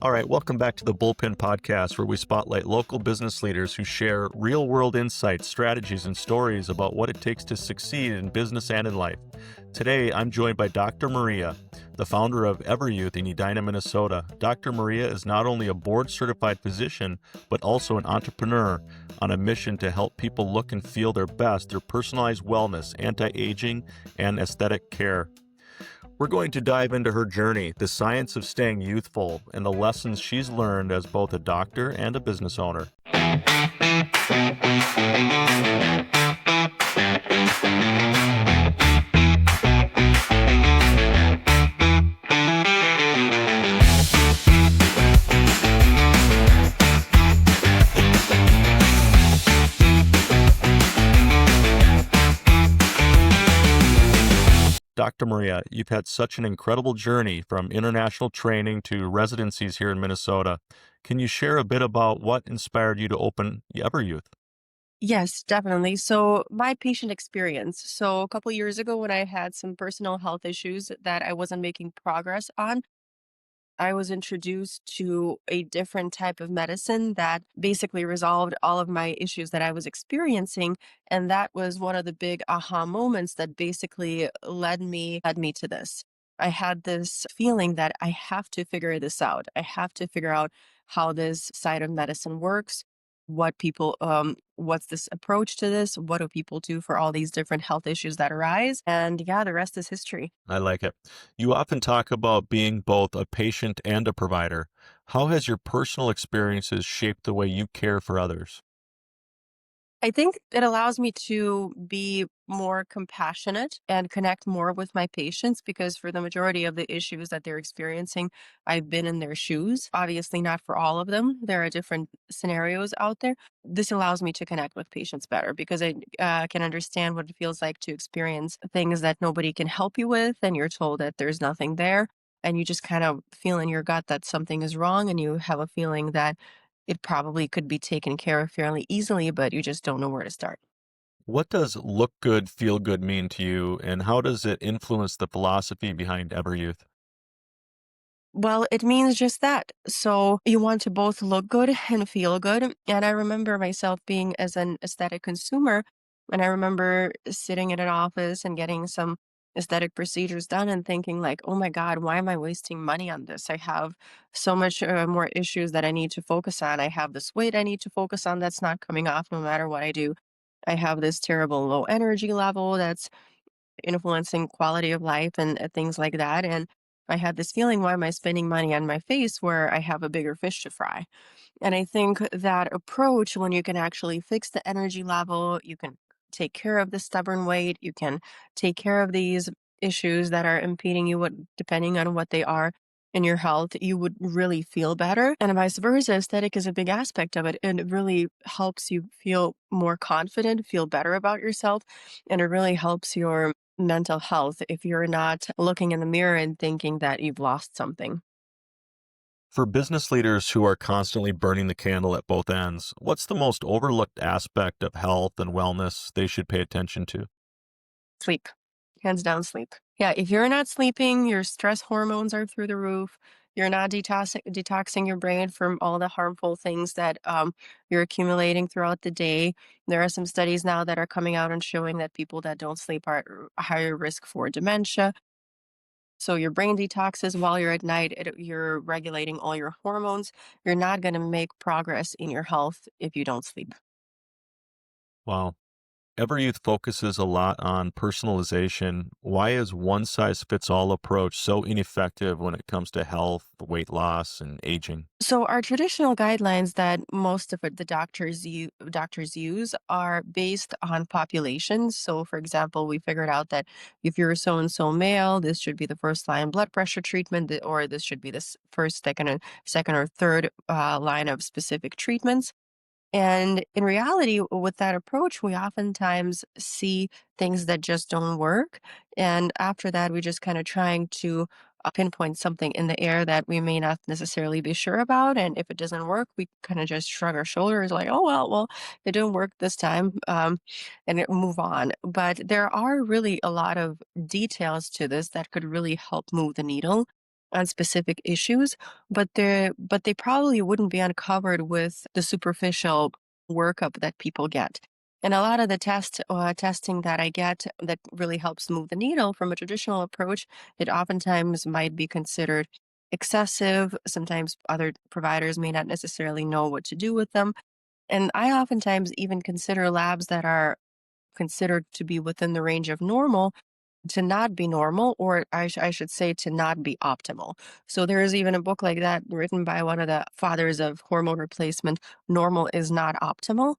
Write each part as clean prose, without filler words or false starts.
All right, welcome back to the Bullpen podcast, where we spotlight local business leaders who share real world insights, strategies, and stories about what it takes to succeed in business and in life. Today, I'm joined by Dr. Maria, the founder of EverYouth in Edina, Minnesota. Dr. Maria is not only a board certified physician, but also an entrepreneur on a mission to help people look and feel their best through personalized wellness, anti aging, and aesthetic care. We're going to dive into her journey, the science of staying youthful, and the lessons she's learned as both a doctor and a business owner. Dr. Maria, you've had such an incredible journey from international training to residencies here in Minnesota. Can you share a bit about what inspired you to open EverYouth? Yes, definitely. So, my patient experience. So, a couple years ago, when I had some personal health issues that I wasn't making progress on, I was introduced to a different type of medicine that basically resolved all of my issues that I was experiencing. And that was one of the big aha moments that basically led me to this. I had this feeling that I have to figure this out. I have to figure out how this side of medicine works, what's this approach to this? What do people do for all these different health issues that arise? And yeah, the rest is history. I like it. You often talk about being both a patient and a provider. How has your personal experiences shaped the way you care for others? I think it allows me to be more compassionate and connect more with my patients because for the majority of the issues that they're experiencing, I've been in their shoes. Obviously, not for all of them. There are different scenarios out there. This allows me to connect with patients better because I can understand what it feels like to experience things that nobody can help you with, and you're told that there's nothing there. And you just kind of feel in your gut that something is wrong, and you have a feeling that it probably could be taken care of fairly easily, but you just don't know where to start. What does look good, feel good mean to you, and how does it influence the philosophy behind EverYouth? Well, it means just that. So you want to both look good and feel good. And I remember myself being as an aesthetic consumer, and I remember sitting in an office and getting some aesthetic procedures done and thinking like, oh my God, why am I wasting money on this? I have so much more issues that I need to focus on. I have this weight I need to focus on that's not coming off no matter what I do. I have this terrible low energy level that's influencing quality of life and things like that. And I had this feeling, why am I spending money on my face where I have a bigger fish to fry? And I think that approach, when you can actually fix the energy level, you can take care of the stubborn weight, you can take care of these issues that are impeding you, depending on what they are in your health, you would really feel better. And vice versa, aesthetic is a big aspect of it. And it really helps you feel more confident, feel better about yourself. And it really helps your mental health if you're not looking in the mirror and thinking that you've lost something. For business leaders who are constantly burning the candle at both ends, what's the most overlooked aspect of health and wellness they should pay attention to? Sleep. Hands down, sleep. Yeah, if you're not sleeping, your stress hormones are through the roof. You're not detoxing your brain from all the harmful things that you're accumulating throughout the day. There are some studies now that are coming out and showing that people that don't sleep are at higher risk for dementia. So your brain detoxes while you're at night. You're regulating all your hormones. You're not going to make progress in your health if you don't sleep. Wow. EverYouth focuses a lot on personalization. Why is one size fits all approach so ineffective when it comes to health, weight loss, and aging? So our traditional guidelines that most of the doctors use are based on populations. So for example, we figured out that if you're so and so male, this should be the first line blood pressure treatment, or this should be this first, second or third line of specific treatments. And in reality, with that approach, we oftentimes see things that just don't work. And after that, we just kind of trying to pinpoint something in the air that we may not necessarily be sure about. And if it doesn't work, we kind of just shrug our shoulders like, oh, well, it didn't work this time, move on. But there are really a lot of details to this that could really help move the needle. on specific issues, but they probably wouldn't be uncovered with the superficial workup that people get. And a lot of the testing that I get that really helps move the needle from a traditional approach, it oftentimes might be considered excessive. Sometimes other providers may not necessarily know what to do with them. And I oftentimes even consider labs that are considered to be within the range of normal to not be normal, or I should say to not be optimal. So there is even a book like that written by one of the fathers of hormone replacement. Normal is not optimal.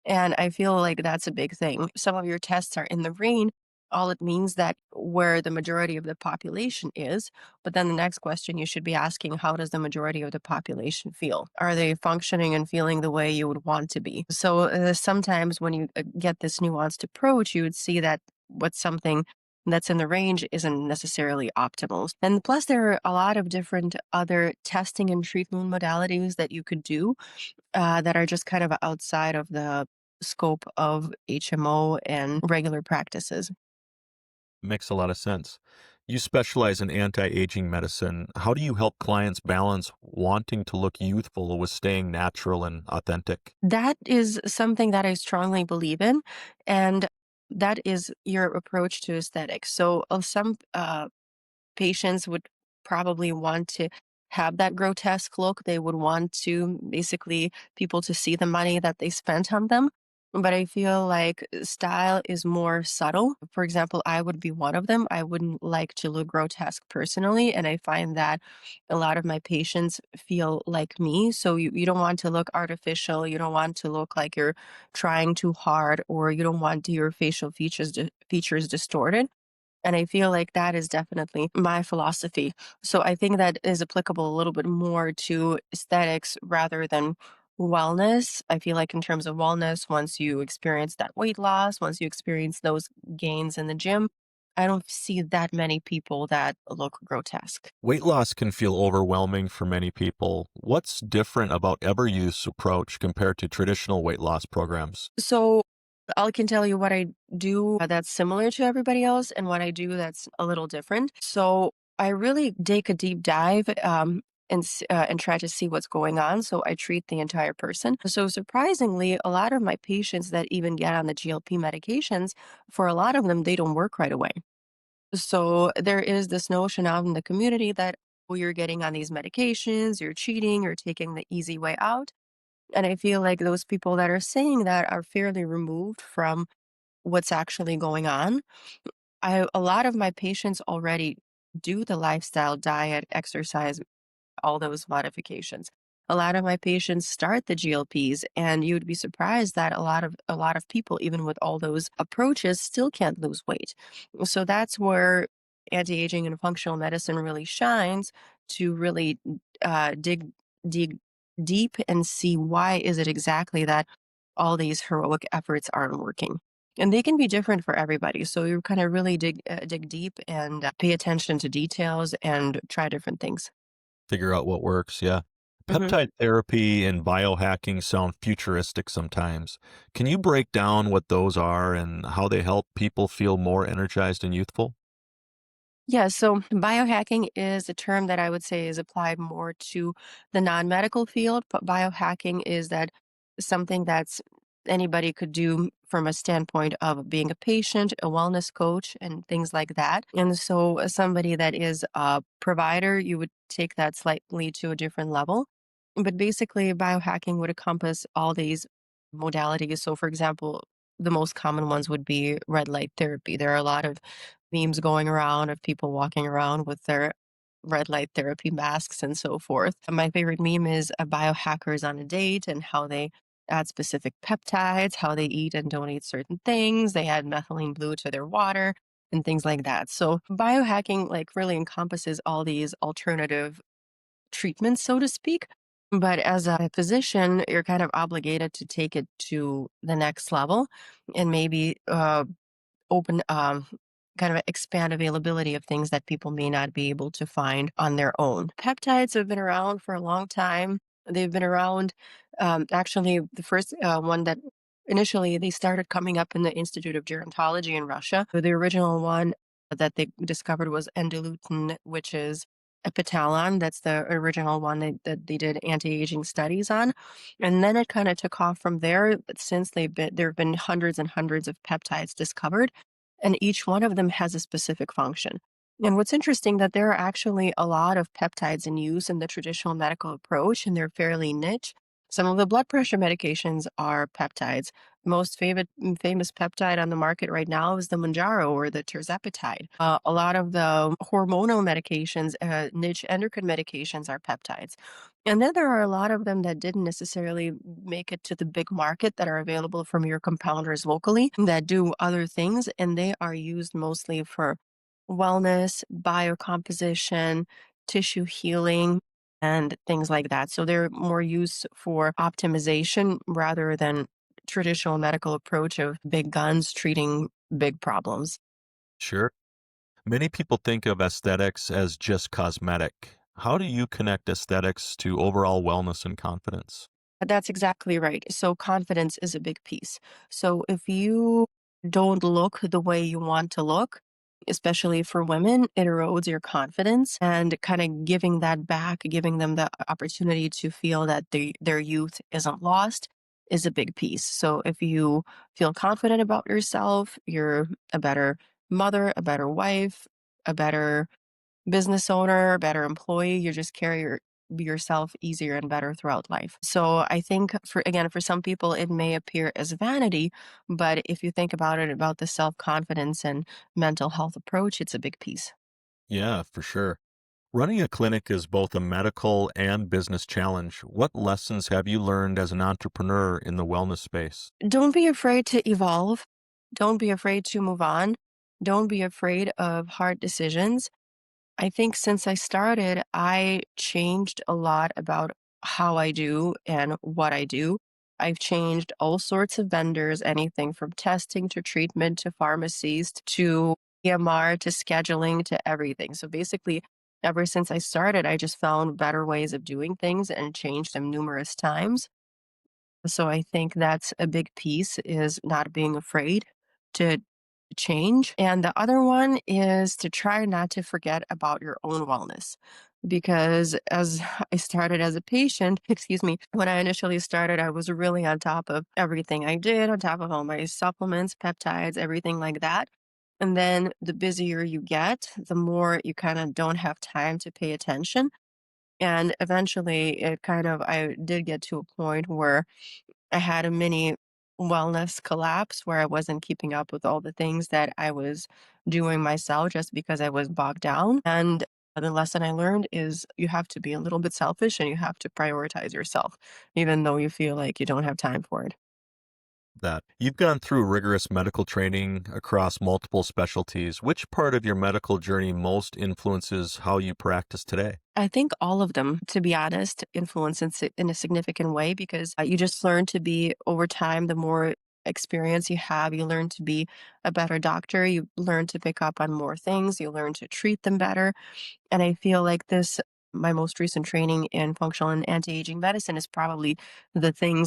And I feel like that's a big thing. Some of your tests are in the rain. All it means that where the majority of the population is. But then the next question you should be asking, how does the majority of the population feel? Are they functioning and feeling the way you would want to be? So sometimes when you get this nuanced approach, you would see that what's something that's in the range isn't necessarily optimal. And plus, there are a lot of different other testing and treatment modalities that you could do that are just kind of outside of the scope of HMO and regular practices. Makes a lot of sense. You specialize in anti-aging medicine. How do you help clients balance wanting to look youthful with staying natural and authentic? That is something that I strongly believe in, and that is your approach to aesthetics. So, some patients would probably want to have that grotesque look. They would want to basically people to see the money that they spent on them. But I feel like style is more subtle. For example, I would be one of them. I wouldn't like to look grotesque personally. And I find that a lot of my patients feel like me. So you don't want to look artificial. You don't want to look like you're trying too hard, or you don't want your facial features distorted. And I feel like that is definitely my philosophy. So I think that is applicable a little bit more to aesthetics rather than wellness. I feel like in terms of wellness, once you experience that weight loss, once you experience those gains in the gym, I don't see that many people that look grotesque. Weight loss can feel overwhelming for many people. What's different about EverYouth's approach compared to traditional weight loss programs? So I can tell you what I do that's similar to everybody else and what I do that's a little different. So I really take a deep dive and try to see what's going on. So I treat the entire person. So surprisingly, a lot of my patients that even get on the GLP medications, for a lot of them, they don't work right away. So there is this notion out in the community that, oh, you're getting on these medications, you're cheating, you're taking the easy way out. And I feel like those people that are saying that are fairly removed from what's actually going on. A lot of my patients already do the lifestyle, diet, exercise, all those modifications. A lot of my patients start the GLPs, and you'd be surprised that a lot of people, even with all those approaches, still can't lose weight. So that's where anti-aging and functional medicine really shines to really dig deep and see why is it exactly that all these heroic efforts aren't working. And they can be different for everybody. So you kind of really dig deep and pay attention to details and try different things. Figure out what works, yeah. Mhm. Peptide therapy and biohacking sound futuristic sometimes. Can you break down what those are and how they help people feel more energized and youthful? Yeah, so biohacking is a term that I would say is applied more to the non-medical field, but biohacking is that something that's anybody could do from a standpoint of being a patient, a wellness coach, and things like that. And so somebody that is a provider, you would take that slightly to a different level. But basically, biohacking would encompass all these modalities. So, for example, the most common ones would be red light therapy. There are a lot of memes going around of people walking around with their red light therapy masks and so forth. My favorite meme is biohackers on a date and how they add specific peptides, how they eat and don't eat certain things. They add methylene blue to their water and things like that. So biohacking like really encompasses all these alternative treatments, so to speak. But as a physician, you're kind of obligated to take it to the next level and maybe open kind of expand availability of things that people may not be able to find on their own. Peptides have been around for a long time. They've been around. Actually, the first one that initially they started coming up in the Institute of Gerontology in Russia. The original one that they discovered was endolutin, which is Epitalon. That's the original one that they did anti-aging studies on. And then it kind of took off from there. But since there have been hundreds and hundreds of peptides discovered, and each one of them has a specific function. And what's interesting that there are actually a lot of peptides in use in the traditional medical approach, and they're fairly niche. Some of the blood pressure medications are peptides. Most famous peptide on the market right now is the Mounjaro or the tirzepatide. A lot of the hormonal medications, niche endocrine medications, are peptides. And then there are a lot of them that didn't necessarily make it to the big market that are available from your compounders locally that do other things, and they are used mostly for wellness, biocomposition, tissue healing, and things like that. So they're more used for optimization rather than traditional medical approach of big guns treating big problems. Sure. Many people think of aesthetics as just cosmetic. How do you connect aesthetics to overall wellness and confidence? That's exactly right. So confidence is a big piece. So if you don't look the way you want to look, especially for women, it erodes your confidence, and kind of giving that back, giving them the opportunity to feel that their youth isn't lost is a big piece. So if you feel confident about yourself, you're a better mother, a better wife, a better business owner, better employee. You just carry yourself easier and better throughout life. So I think for some people it may appear as vanity, but if you think about it about the self-confidence and mental health approach, it's a big piece. Yeah, for sure. Running a clinic is both a medical and business challenge. What lessons have you learned as an entrepreneur in the wellness space? Don't be afraid to evolve. Don't be afraid to move on. Don't be afraid of hard decisions. I think since I started, I changed a lot about how I do and what I do. I've changed all sorts of vendors, anything from testing to treatment to pharmacies to EMR to scheduling to everything. So basically, ever since I started, I just found better ways of doing things and changed them numerous times. So I think that's a big piece is not being afraid to change. And the other one is to try not to forget about your own wellness. Because as I started as a patient, excuse me, when I initially started, I was really on top of everything I did, on top of all my supplements, peptides, everything like that. And then the busier you get, the more you kind of don't have time to pay attention. And eventually, I did get to a point where I had a mini wellness collapse where I wasn't keeping up with all the things that I was doing myself just because I was bogged down. And the lesson I learned is you have to be a little bit selfish and you have to prioritize yourself, even though you feel like you don't have time for it. That you've gone through rigorous medical training across multiple specialties. Which part of your medical journey most influences how you practice today? I think all of them, to be honest, influence in a significant way because you just learn to be over time, the more experience you have, you learn to be a better doctor. You learn to pick up on more things. You learn to treat them better. And I feel like my most recent training in functional and anti-aging medicine is probably the thing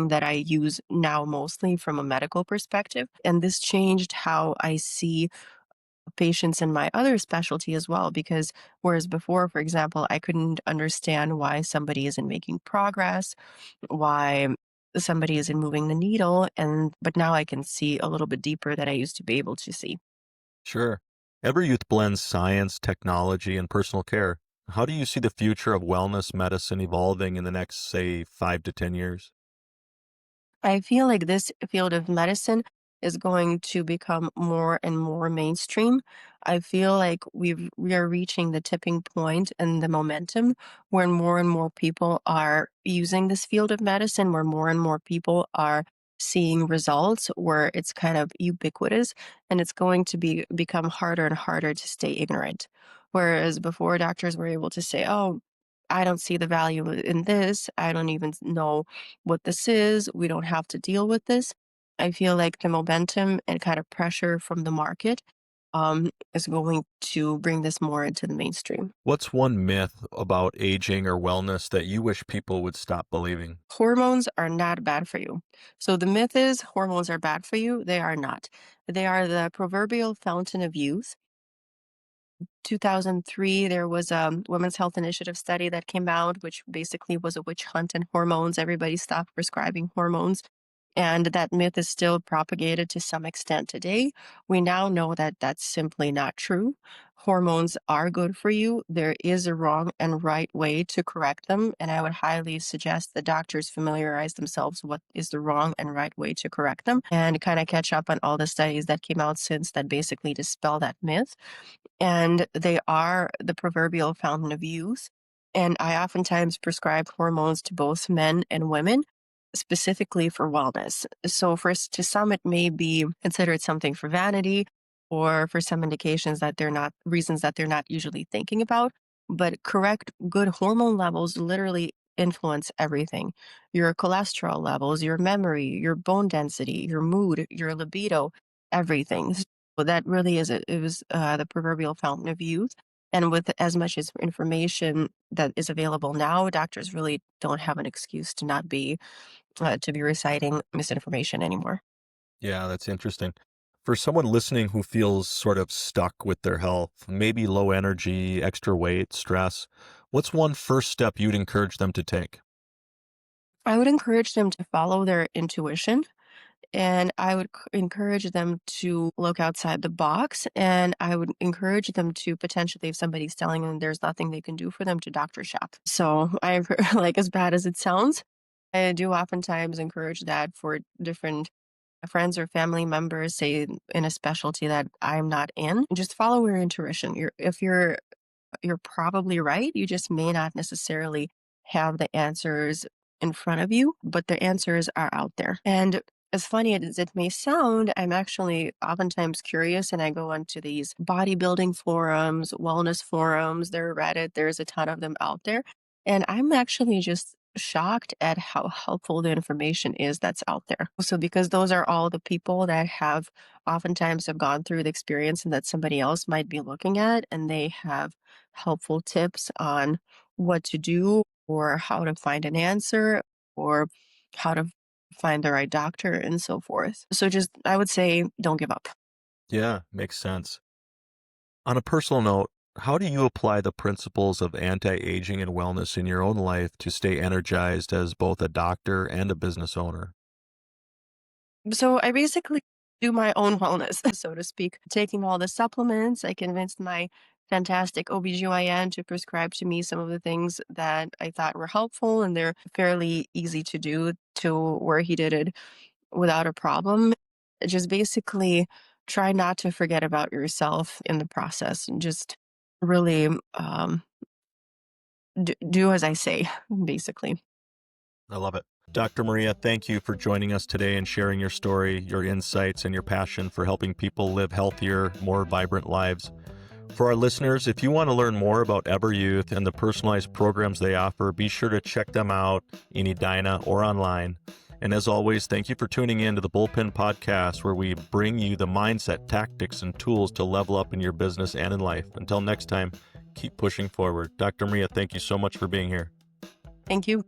that I use now mostly from a medical perspective. And this changed how I see patients in my other specialty as well, because whereas before, for example, I couldn't understand why somebody isn't making progress, why somebody isn't moving the needle, but now I can see a little bit deeper that I used to be able to see. Sure. EverYouth blends science, technology, and personal care. How do you see the future of wellness medicine evolving in the next, say, 5 to 10 years? I feel like this field of medicine is going to become more and more mainstream. I feel like we are reaching the tipping point and the momentum where more and more people are using this field of medicine, where more and more people are seeing results, where it's kind of ubiquitous, and it's going to become harder and harder to stay ignorant. Whereas before doctors were able to say, "Oh, I don't see the value in this. I don't even know what this is. We don't have to deal with this." I feel like the momentum and kind of pressure from the market is going to bring this more into the mainstream. What's one myth about aging or wellness that you wish people would stop believing? Hormones are not bad for you. So the myth is hormones are bad for you. They are not. They are the proverbial fountain of youth. 2003, there was a Women's Health Initiative study that came out, which basically was a witch hunt in hormones. Everybody stopped prescribing hormones. And that myth is still propagated to some extent today. We now know that that's simply not true. Hormones are good for you. There is a wrong and right way to correct them. And I would highly suggest that doctors familiarize themselves what is the wrong and right way to correct them and kind of catch up on all the studies that came out since that basically dispel that myth. And they are the proverbial fountain of youth. And I oftentimes prescribe hormones to both men and women, specifically for wellness. So, to some, it may be considered something for vanity, or for some indications that they're not reasons that they're not usually thinking about. But correct, good hormone levels literally influence everything: your cholesterol levels, your memory, your bone density, your mood, your libido, everything. Well, that really is it was, the proverbial fountain of youth, and with as much as information that is available now, doctors really don't have an excuse to be reciting misinformation anymore. Yeah, that's interesting. For someone listening who feels sort of stuck with their health, maybe low energy, extra weight, stress, what's one first step you'd encourage them to take? I would encourage them to follow their intuition, and I would encourage them to look outside the box, and I would encourage them to potentially, if somebody's telling them there's nothing they can do for them, to doctor shop. So I've like, as bad as it sounds, I do oftentimes encourage that for different friends or family members, say in a specialty that I'm not in. Just follow your intuition. If you're probably right. You just may not necessarily have the answers in front of you, but the answers are out there. And as funny as it may sound, I'm actually oftentimes curious and I go onto these bodybuilding forums, wellness forums, there are Reddit, there's a ton of them out there. And I'm actually just shocked at how helpful the information is that's out there. So because those are all the people that have oftentimes have gone through the experience and that somebody else might be looking at, and they have helpful tips on what to do or how to find an answer or how to find the right doctor and so forth. So just, I would say, don't give up. Yeah, makes sense. On a personal note, how do you apply the principles of anti-aging and wellness in your own life to stay energized as both a doctor and a business owner? So I basically do my own wellness, so to speak, taking all the supplements. I convinced my fantastic OBGYN to prescribe to me some of the things that I thought were helpful, and they're fairly easy to do to where he did it without a problem. Just basically try not to forget about yourself in the process and just really do as I say, basically. I love it. Dr. Maria, thank you for joining us today and sharing your story, your insights, and your passion for helping people live healthier, more vibrant lives. For our listeners, if you want to learn more about EverYouth and the personalized programs they offer, be sure to check them out in Edina or online. And as always, thank you for tuning in to the Bullpen podcast, where we bring you the mindset, tactics, and tools to level up in your business and in life. Until next time, keep pushing forward. Dr. Maria, thank you so much for being here. Thank you.